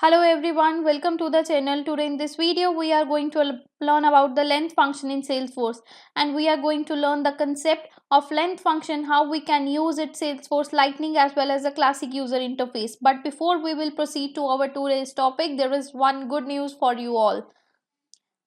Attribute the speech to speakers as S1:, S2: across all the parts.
S1: Hello everyone, welcome to the channel. Today in this video we are going to learn about the length function in Salesforce, and we are going to learn the concept of length function, how we can use it Salesforce Lightning as well as a classic user interface. But before we will proceed to our today's topic, there is one good news for you all,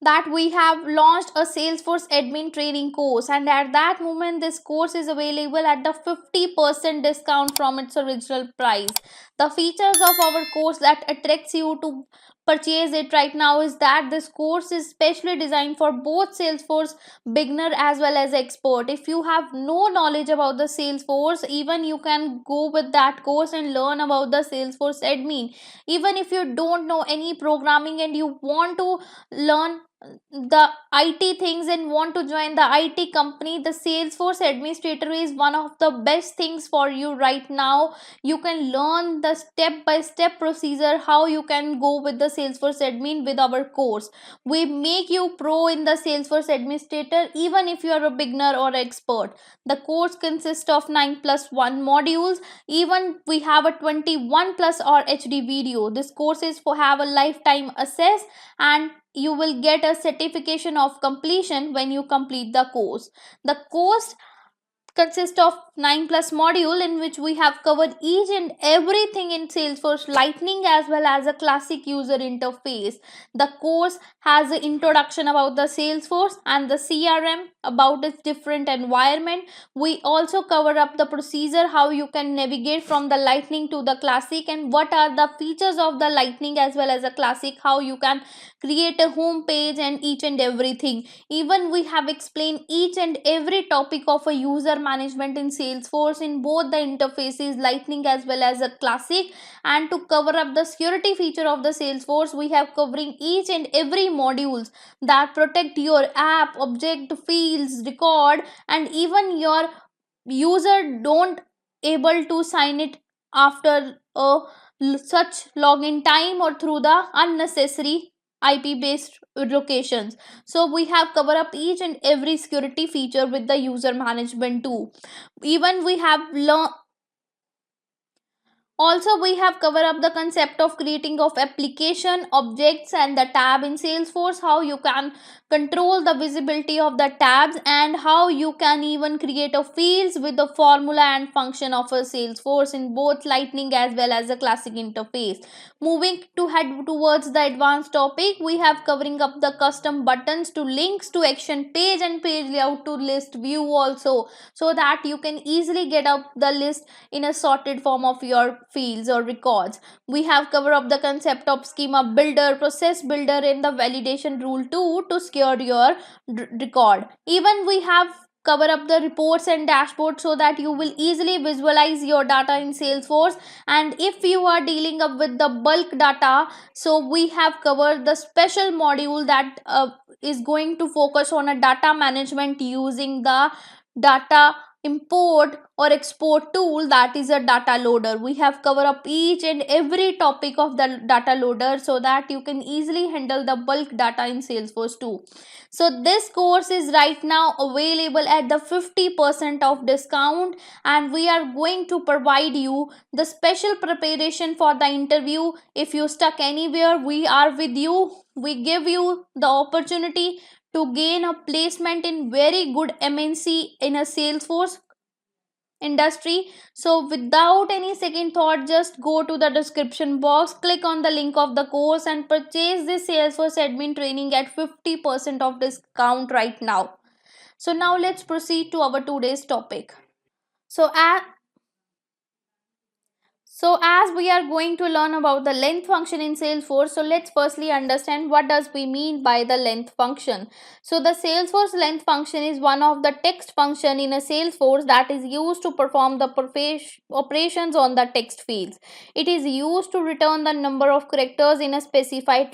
S1: that we have launched a Salesforce admin training course, and at that moment this course is available at the 50% discount from its original price. The features of our course that attracts you to purchase it right now is that this course is specially designed for both Salesforce beginner as well as expert. If you have no knowledge about the Salesforce, even you can go with that course and learn about the Salesforce admin. Even if you don't know any programming and you want to learn the IT things and want to join the IT company, the Salesforce administrator is one of the best things for you right now. You can learn the step by step procedure how you can go with the Salesforce admin with our course. We make you pro in the Salesforce administrator even if you are a beginner or expert. The course consists of 9 plus 1 modules. Even we have a 21 plus or HD video. This course is for have a lifetime access, and you will get a certification of completion when you complete the course. The course consists of 9 plus module in which we have covered each and everything in Salesforce Lightning as well as a classic user interface. The course has an introduction about the Salesforce and the CRM, about its different environment. We also cover up the procedure how you can navigate from the Lightning to the classic, and what are the features of the Lightning as well as a classic, how you can create a home page and each and everything. Even we have explained each and every topic of a user management in Salesforce in both the interfaces Lightning as well as a classic. And to cover up the security feature of the Salesforce, we have covering each and every modules that protect your app, object, fields, record, and even your user don't able to sign it after such login time or through the unnecessary IP based locations. So we have covered up each and every security feature with the user management too. Even we have also we have covered up the concept of creating of application objects and the tab in Salesforce, how you can control the visibility of the tabs, and how you can even create a fields with the formula and function of a Salesforce in both Lightning as well as a classic interface. Moving to head towards the advanced topic, we have covering up the custom buttons to links to action page and page layout to list view also, so that you can easily get up the list in a sorted form of your fields or records. We have covered up the concept of schema builder, process builder, and the validation rule 2 to secure your record. Even we have cover up the reports and dashboards so that you will easily visualize your data in Salesforce. And if you are dealing up with the bulk data, so we have covered the special module that is going to focus on a data management using the data import or export tool, that is a data loader. We have covered up each and every topic of the data loader so that you can easily handle the bulk data in Salesforce too. So this course is right now available at the 50% of discount, and we are going to provide you the special preparation for the interview. If you stuck anywhere, we are with you. We give you the opportunity to gain a placement in very good MNC in a Salesforce industry. So without any second thought, just go to the description box, click on the link of the course and purchase this Salesforce admin training at 50% of discount right now. So now let's proceed to our today's topic. So as we are going to learn about the length function in Salesforce, so let's firstly understand what does we mean by the length function. So the Salesforce length function is one of the text function in a Salesforce that is used to perform the operations on the text fields. It is used to return the number of characters in a specified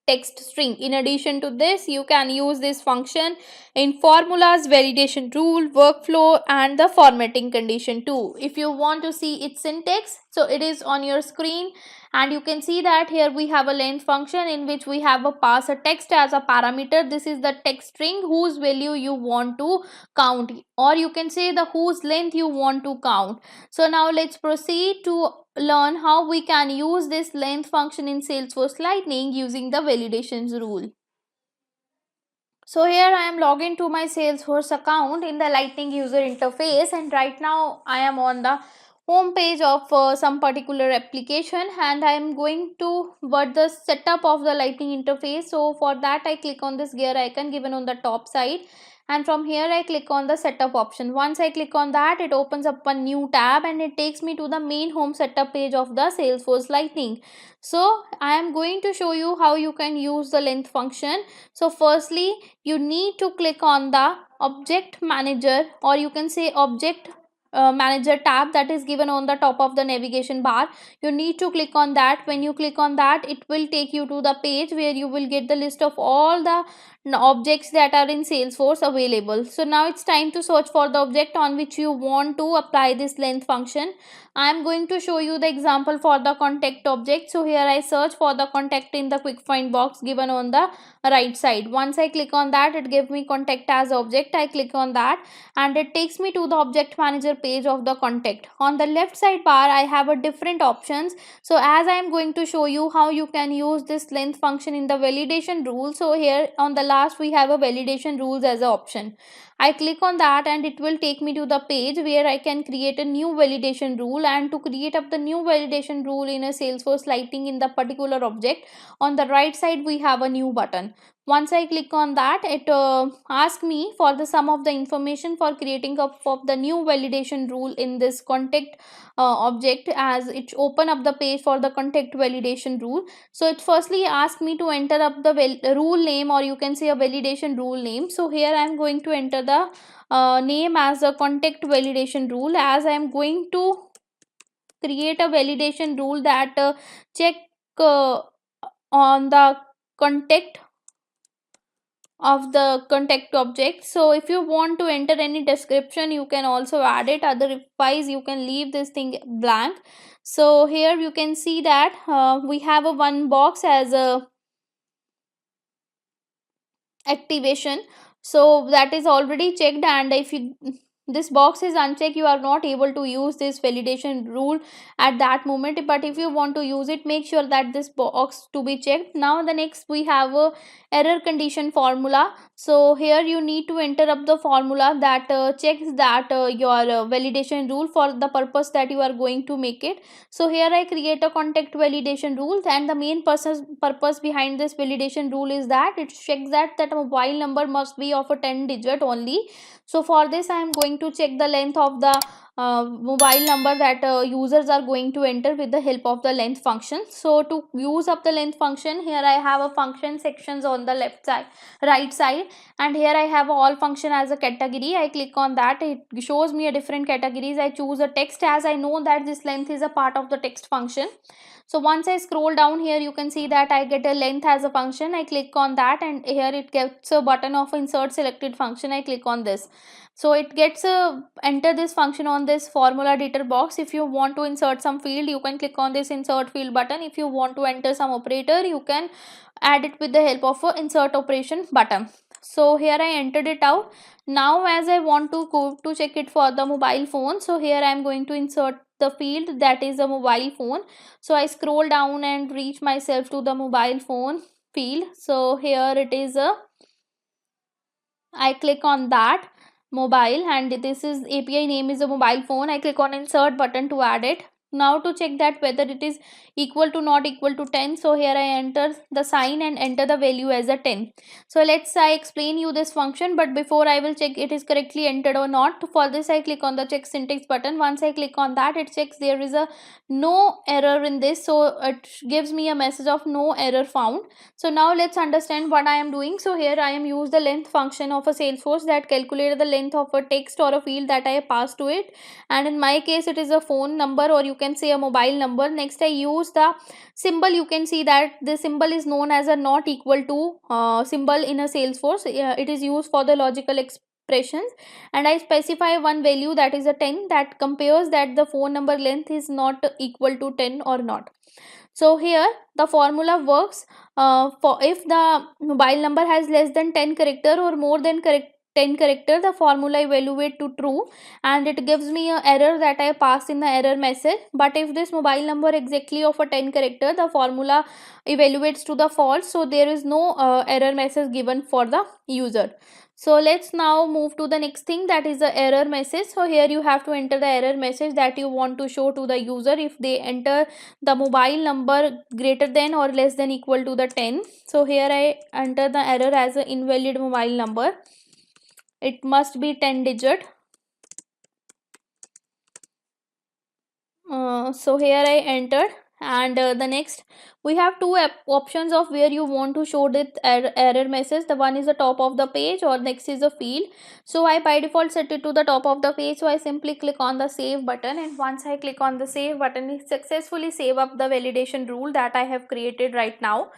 S1: text string. In addition to this, you can use this function in formulas, validation rule, workflow, and the formatting condition too. If you want to see its syntax, so it is on your screen, and you can see that here we have a length function in which we have a pass a text as a parameter. This is the text string whose value you want to count, or you can say the whose length you want to count. So now let's proceed to learn how we can use this length function in Salesforce Lightning using the validations rule. So here I am logged into my Salesforce account in the Lightning user interface, and right now I am on the home page of some particular application, and I am going to what the setup of the Lightning interface. So for that I click on this gear icon given on the top side, and from here I click on the setup option. Once I click on that, it opens up a new tab and it takes me to the main home setup page of the Salesforce Lightning. So I am going to show you how you can use the length function. So firstly, you need to click on the object manager, or you can say object manager tab that is given on the top of the navigation bar. You need to click on that. When you click on that, it will take you to the page where you will get the list of all the objects that are in Salesforce available. So now it's time to search for the object on which you want to apply this length function. I am going to show you the example for the contact object. So here I search for the contact in the quick find box given on the right side. Once I click on that, it gives me contact as object. I click on that and it takes me to the object manager page of the contact. On the left side bar, I have a different options. So as I am going to show you how you can use this length function in the validation rule. So here on the last we have a validation rules as an option. I click on that and it will take me to the page where I can create a new validation rule. And to create up the new validation rule in a Salesforce Lightning in the particular object, on the right side we have a new button. Once I click on that, it asks me for the sum of the information for creating up of the new validation rule in this contact object, as it open up the page for the contact validation rule. So it firstly asks me to enter up the rule name, or you can say a validation rule name. So here I am going to enter the name as a contact validation rule, as I am going to create a validation rule that check on the contact of the contact object. So if you want to enter any description, you can also add it, otherwise you can leave this thing blank. So here you can see that we have a one box as a activation, so that is already checked, and if you this box is unchecked, you are not able to use this validation rule at that moment. But if you want to use it, make sure that this box to be checked. Now the next we have a error condition formula. So here you need to enter up the formula that checks that your validation rule for the purpose that you are going to make it. So here I create a contact validation rule, and the main purpose behind this validation rule is that it checks that a mobile number must be of a 10 digit only. So for this I am going to check the length of the mobile number that users are going to enter with the help of the length function. So to use up the length function, here I have a function sections on the left side, right side, and here I have all function as a category. I click on that, it shows me a different categories. I choose a text, as I know that this length is a part of the text function. So once I scroll down here, you can see that I get a length as a function. I click on that and here it gets a button of insert selected function. I click on this. So it gets a enter this function on this formula editor box. If you want to insert some field, you can click on this insert field button. If you want to enter some operator, you can add it with the help of a insert operation button. So here I entered it out. Now as I want to go to check it for the mobile phone, so here I am going to insert the field that is a mobile phone. So I scroll down and reach myself to the mobile phone field. So here it is I click on that mobile, and this is API name is a mobile phone. I click on insert button to add it. Now to check that whether it is equal to not equal to 10, so here I enter the sign and enter the value as a 10. So I explain you this function, but before I will check it is correctly entered or not. For this I click on the check syntax button. Once I click on that, it checks there is a no error in this, so it gives me a message of no error found. So now let's understand what I am doing. So here I am use the length function of a Salesforce that calculated the length of a text or a field that I pass to it, and in my case it is a phone number, or you can can say a mobile number. Next I use the symbol. You can see that the symbol is known as a not equal to symbol in a Salesforce. It is used for the logical expressions, and I specify one value, that is a 10, that compares that the phone number length is not equal to 10 or not. So here the formula works for if the mobile number has less than 10 character or more than 10 character, the formula evaluate to true and it gives me a error that I pass in the error message. But if this mobile number exactly of a 10 character, the formula evaluates to the false, so there is no error message given for the user. So let's now move to the next thing, that is the error message. So here you have to enter the error message that you want to show to the user if they enter the mobile number greater than or less than equal to the 10. So here I enter the error as an invalid mobile number. It must be 10 digit. So here I entered, and the next we have two options of where you want to show this error message. The one is the top of the page or next is a field. So I by default set it to the top of the page, so I simply click on the save button, and once I click on the save button, it successfully save up the validation rule that I have created right now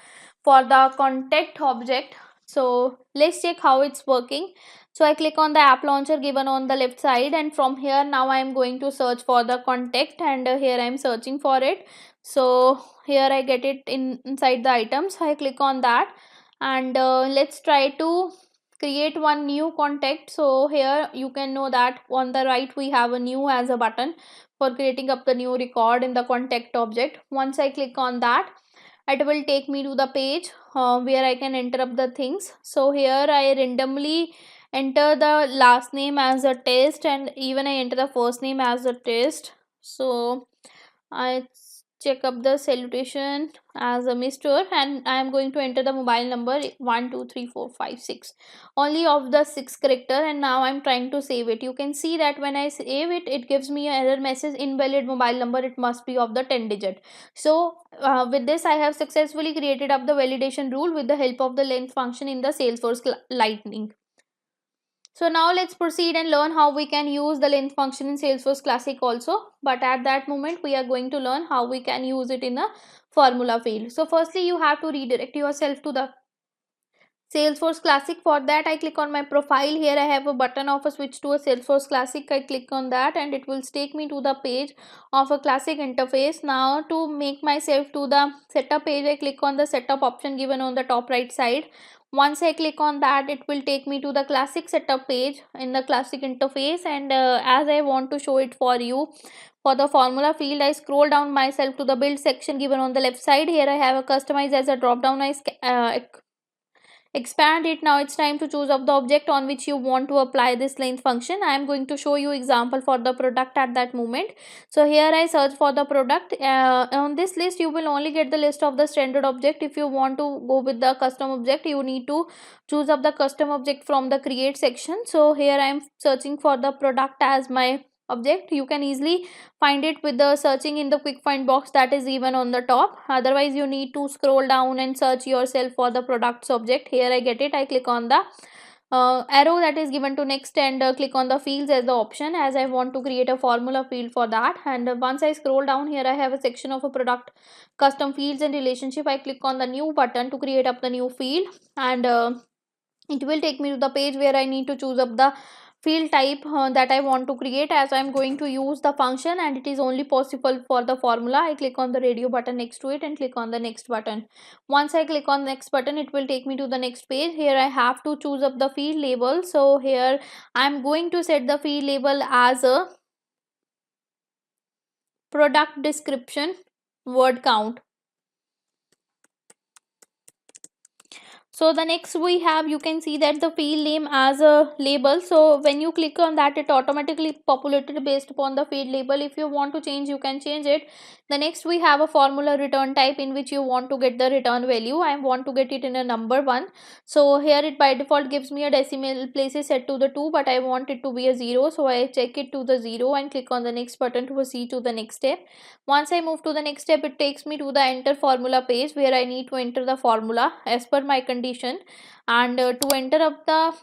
S1: for the contact object. So let's check how it's working. So I click on the app launcher given on the left side, and from here now I am going to search for the contact, and here I am searching for it. So here I get it inside the items. So I click on that, and let's try to create one new contact. So here you can know that on the right we have a new as a button for creating up the new record in the contact object. Once I click on that, it will take me to the page where I can enter up the things. So here I randomly enter the last name as a test, and even I enter the first name as a test. So I check up the salutation as a Mr. and I am going to enter the mobile number 1234556, only of the 6 character, and now I am trying to save it. You can see that when I save it, it gives me an error message, invalid mobile number, it must be of the 10 digit. So with this I have successfully created up the validation rule with the help of the length function in the Salesforce Lightning. So now let's proceed and learn how we can use the length function in Salesforce Classic also. But at that moment, we are going to learn how we can use it in a formula field. So firstly, you have to redirect yourself to the Salesforce Classic. For that, I click on my profile. Here I have a button of a switch to a Salesforce Classic. I click on that and it will take me to the page of a Classic interface. Now to make myself to the setup page, I click on the setup option given on the top right side. Once I click on that, it will take me to the Classic setup page in the Classic interface, and as I want to show it for you, for the formula field, I scroll down myself to the build section given on the left side. Here I have a customize as a drop down. I expand it. Now it's time to choose up the object on which you want to apply this length function. I am going to show you example for the product at that moment. So here I search for the product. On this list you will only get the list of the standard object. If you want to go with the custom object, you need to choose up the custom object from the create section. So here I am searching for the product as my object. You can easily find it with the searching in the quick find box that is given on the top. Otherwise you need to scroll down and search yourself for the products object. Here I get it. I click on the arrow that is given to next, and click on the fields as the option, as I want to create a formula field for that. And once I scroll down, here I have a section of a product custom fields and relationship. I click on the new button to create up the new field, and it will take me to the page where I need to choose up the field type that I want to create, as I am going to use the function and it is only possible for the formula. I click on the radio button next to it and click on the next button. Once I click on the next button, it will take me to the next page. Here I have to choose up the field label. So here I am going to set the field label as a product description word count. So the next we have, you can see that the field name as a label. So when you click on that, it automatically populated based upon the field label. If you want to change, you can change it. The next we have a formula return type in which you want to get the return value. I want to get it in a number 1. So here it by default gives me a decimal places set to the 2, but I want it to be a 0. So I check it to the 0 and click on the next button to proceed to the next step. Once I move to the next step, it takes me to the enter formula page where I need to enter the formula as per my condition. And to enter up the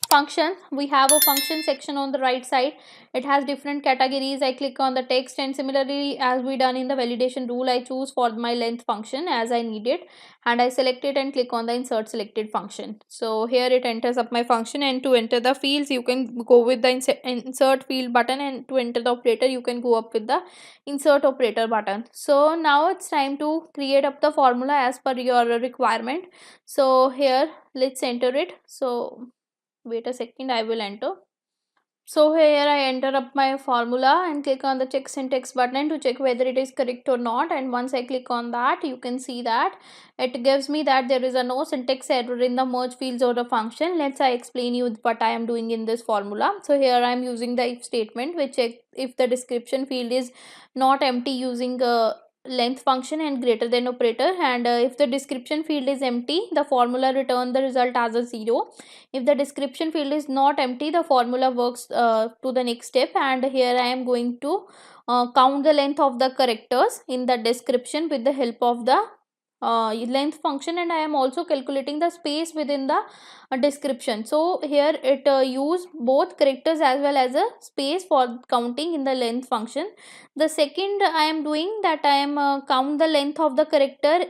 S1: function, we have a function section on the right side. It has different categories. I click on the text, and similarly as we done in the validation rule, I choose for my length function as I need it, and I select it and click on the insert selected function. So here it enters up my function, and to enter the fields you can go with the insert field button, and to enter the operator you can go up with the insert operator button. So now it's time to create up the formula as per your requirement. So here let's enter it. So wait a second, I will enter. So here I enter up my formula and click on the check syntax button to check whether it is correct or not, and once I click on that you can see that it gives me that there is a no syntax error in the merge fields or the function. Let's I explain you what I am doing in this formula. So here I am using the if statement which check if the description field is not empty using length function and greater than operator, and if the description field is empty the formula return the result as a 0. If the description field is not empty the formula works to the next step, and here I am going to count the length of the characters in the description with the help of the length function, and I am also calculating the space within the description. So here it use both characters as well as a space for counting in the length function. The second I am doing that, I am count the length of the character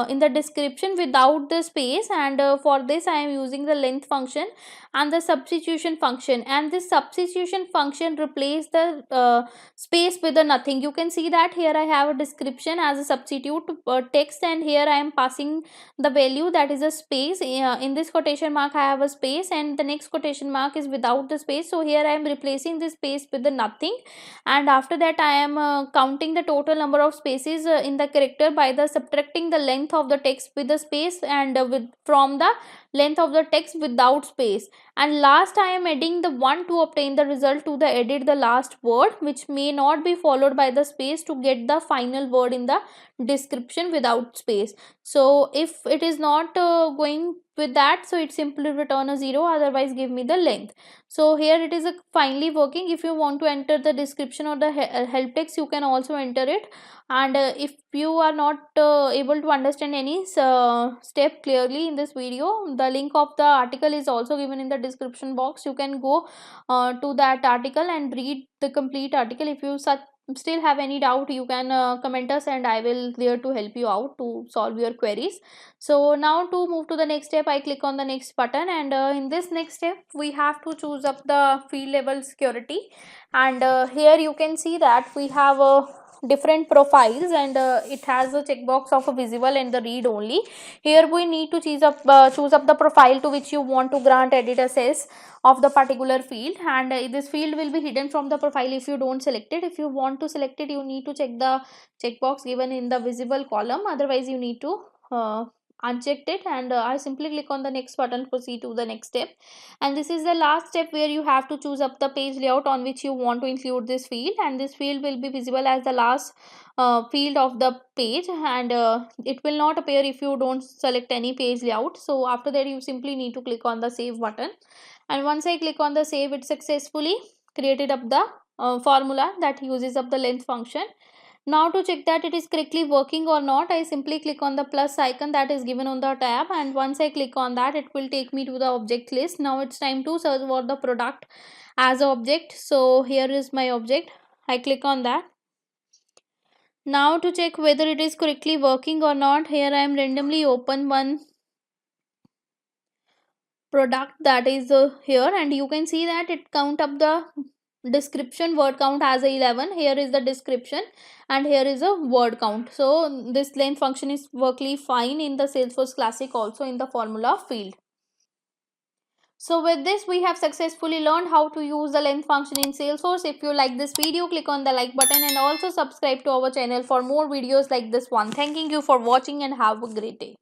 S1: in the description without the space, and for this I am using the length function and the substitution function, and this substitution function replace the space with the nothing. You can see that here I have a description as a substitute text, and here I am passing the value that is a space. In this quotation mark I have a space, and the next quotation mark is without the space. So here I am replacing this space with the nothing, and after that I am counting the total number of spaces in the character by the subtracting the length of the text with the space, and with from the length of the text without space, and last I am adding the 1 to obtain the result to the edit the last word which may not be followed by the space to get the final word in the description without space. So if it is not going with that, so it simply return a 0, otherwise give me the length. So here it is finally working. If you want to enter the description or the help text you can also enter it, and if you are not able to understand any step clearly in this video, the link of the article is also given in the description box. You can go to that article and read the complete article. If you still have any doubt you can comment us, and I will there to help you out to solve your queries. So now to move to the next step, I click on the next button, and in this next step we have to choose up the field level security, and here you can see that we have different profiles, and it has a checkbox of a visible and the read only. Here we need to choose up the profile to which you want to grant edit access of the particular field, and this field will be hidden from the profile if you don't select it. If you want to select it you need to check the checkbox given in the visible column, otherwise you need to unchecked it, and I simply click on the next button, proceed to the next step. And this is the last step where you have to choose up the page layout on which you want to include this field, and this field will be visible as the last field of the page, and it will not appear if you don't select any page layout. So after that you simply need to click on the save button, and once I click on the save, it successfully created up the formula that uses up the length function. Now to check that it is correctly working or not, I simply click on the plus icon that is given on the tab, and once I click on that it will take me to the object list. Now it's time to search for the product as an object. So here is my object, I click on that. Now to check whether it is correctly working or not, here I am randomly open one product that is here, and you can see that it count up the description word count as a 11. Here is the description and here is a word count. So this length function is working fine in the Salesforce Classic, also in the formula field. So with this we have successfully learned how to use the length function in Salesforce. If you like this video, click on the like button and also subscribe to our channel for more videos like this one. Thanking you for watching and have a great day.